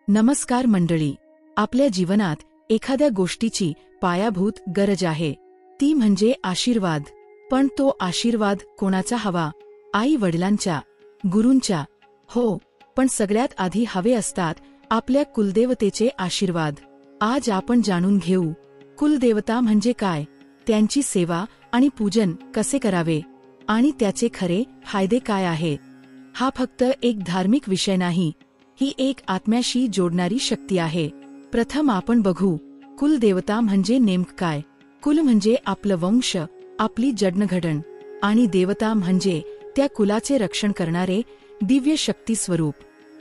नमस्कार मंडळी. आपल्या जीवनात एखाद्या गोष्टीची पायाभूत गरज आहे, ती म्हणजे आशीर्वाद. पण तो आशीर्वाद कोणाचा हवा? आई वडिलांच्या, गुरूंच्या? हो, पण सगळ्यात आधी हवे असतात आपल्या कुलदेवतेचे आशीर्वाद. आज आपण जाणून घेऊ कुलदेवता म्हणजे काय, त्यांची सेवा आणि पूजन कसे करावे आणि त्याचे खरे फायदे काय आहेत. हा फक्त एक धार्मिक विषय नाही, ही एक आत्म्याशी जोडणारी शक्ती आहे. प्रथम आपण बघू कुलदेवता म्हणजे नेमकं काय. कुल म्हणजे आपलं वंश, आपली जडणघडण, आणि देवता म्हणजे त्या कुलाचे रक्षण करणारे दिव्य शक्ती स्वरूप.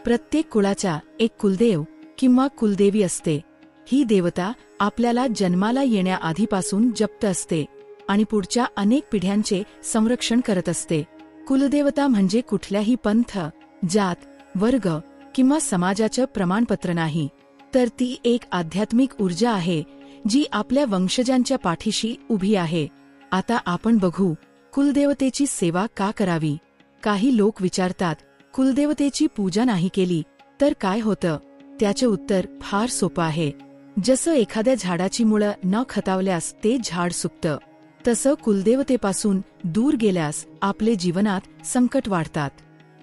प्रत्येक कुळाचा एक कुलदेव किंवा कुलदेवी असते. ही देवता आपल्याला जन्माला येण्याआधीपासून जप्त असते आणि पुढच्या अनेक पिढ्यांचे संरक्षण करत असते. कुलदेवता म्हणजे कुठल्याही पंथ, जात, वर्ग किंवा समाजाचं प्रमाणपत्र नाही, तर ती एक आध्यात्मिक ऊर्जा आहे जी आपल्या वंशजांच्या पाठीशी उभी आहे. आता आपण बघू कुलदेवतेची सेवा का करावी. काही लोक विचारतात, कुलदेवतेची पूजा नाही केली तर काय होतं? त्याचे उत्तर फार सोपं आहे. जसं एखाद्या झाडाची मुळं न खतावल्यास ते झाड सुकतं, तसं कुलदेवतेपासून दूर गेल्यास आपले जीवनात संकट वाढतात.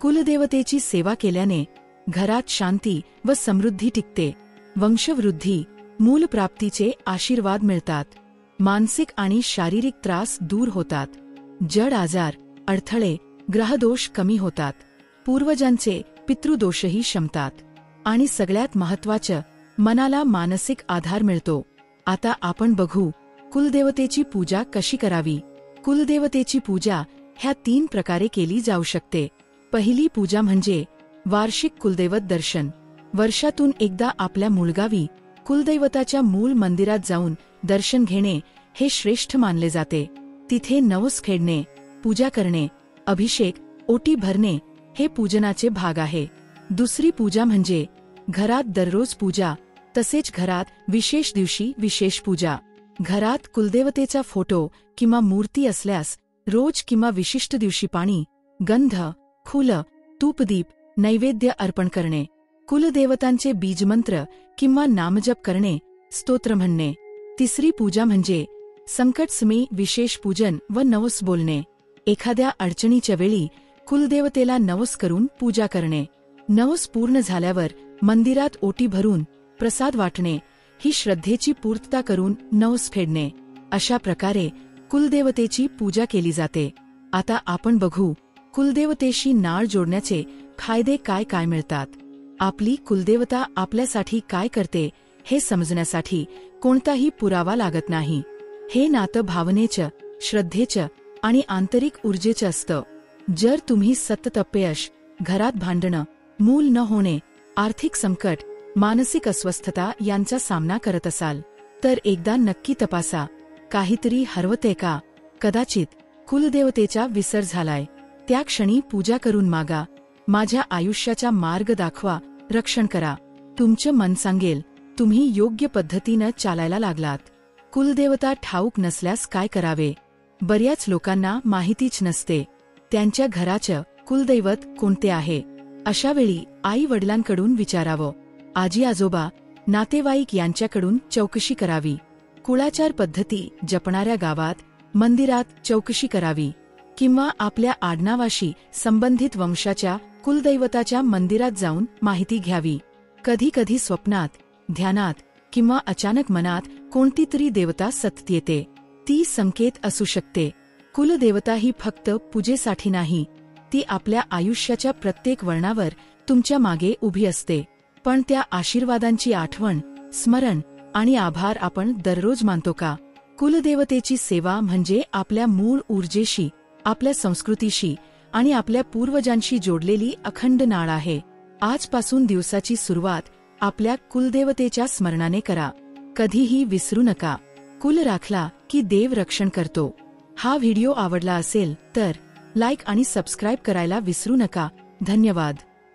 कुलदेवतेची सेवा केल्याने घरात शांती व समृद्धी टिकते, वंशवृद्धी, मूलप्राप्तीचे आशीर्वाद मिळतात, मानसिक आणि शारीरिक त्रास दूर होतात, जड आजार, अडथळे, ग्रहदोष कमी होतात, पूर्वजांचे पितृदोषही शमतात, आणि सगळ्यात महत्त्वाचं, मनाला मानसिक आधार मिळतो. आता आपण बघू कुलदेवतेची पूजा कशी करावी. कुलदेवतेची पूजा ह्या 3 प्रकारे केली जाऊ शकते. पहिली पूजा म्हणजे वार्षिक कुलदैवत दर्शन. वर्षातून एकदा आपल्या मूळगावी कुलदैवताच्या मूळ मंदिरात जाऊन दर्शन घेणे हे श्रेष्ठ मानले जाते. तिथे नवस खेळणे, पूजा करणे, अभिषेक, ओटी भरणे हे पूजनाचे भाग आहे. दुसरी पूजा म्हणजे घरात दररोज पूजा, तसेच घरात विशेष दिवशी विशेष पूजा. घरात कुलदेवतेचा फोटो किंवा मूर्ती असल्यास रोज किंवा विशिष्ट दिवशी पाणी, गंध, फुलं, तूपदीप, नैवेद्य अर्पण करणे. कुलदेवतांचे बीजमंत्र किंवा नामजप करणे, स्तोत्र म्हणणे. तिसरी पूजा म्हणजे संकटसमयी विशेष पूजन व नवस बोलणे. एखाद्या अडचणीच्या वेळी कुलदेवतेला नवस करून पूजा करणे. नवस पूर्ण झाल्यावर मंदिरात ओटी भरून प्रसाद वाटणे, ही श्रद्धेची पूर्तता करून नवस फेडणे. अशा प्रकारे कुलदेवतेची पूजा केली जाते. आता आपण बघू कुलदेवतेशी नाळ जोडण्याचे फायदे काय काय मिळतात. आपली कुलदेवता आपल्यासाठी काय करते हे समजण्यासाठी कोणताही पुरावा लागत नाही. हे नातं भावनेचं, श्रद्धेचं आणि आंतरिक ऊर्जेचं असतं. जर तुम्ही सतत अपयश, घरात भांडणं, मूल न होणे, आर्थिक संकट, मानसिक अस्वस्थता यांचा सामना करत असाल तर एकदा नक्की तपासा, काहीतरी हरवतंय का. कदाचित कुलदेवतेचा विसर झालाय. त्या क्षणी पूजा करून मागा, माझ्या आयुष्याचा मार्ग दाखवा, रक्षण करा. तुमचं मन सांगेल तुम्ही योग्य पद्धतीनं चालायला लागलात. कुलदेवता ठाऊक नसल्यास काय करावे. बऱ्याच लोकांना माहितीच नसते त्यांच्या घराचं कुलदैवत कोणते आहे. अशा वेळी आई वडिलांकडून विचारावं, आजी आजोबा, नातेवाईक यांच्याकडून चौकशी करावी. कुळाचार पद्धती जपणाऱ्या गावात, मंदिरात चौकशी करावी, किंवा आपल्या आडनावाशी संबंधित वंशाच्या कुलदैवताच्या मंदिरात जाऊन माहिती घ्यावी. कधी कधी स्वप्नात, ध्यानात किंवा अचानक मनात कोणती तरी देवता सतत येते. ती संकेत असू शकते. कुलदेवता ही फक्त पूजेसाठी नाही, ती आपल्या आयुष्याच्या प्रत्येक वळणावर तुमच्या मागे उभी असते. पण त्या आशीर्वादांची आठवण, स्मरण आणि आभार आपण दररोज मानतो का? कुलदेवतेची सेवा म्हणजे आपल्या मूळ ऊर्जेशी, आपल्या संस्कृतीशी आणि आपल्या पूर्वजांशी जोडलेली अखंड नाळ आहे. आजपासून दिवसाची सुरुवात आपल्या कुलदेवतेच्या स्मरणाने करा. कधीही विसरू नका, कुल राखला की देव रक्षण करतो. हा व्हिडिओ आवडला असेल तर लाईक आणि सबस्क्राईब करायला विसरू नका. धन्यवाद.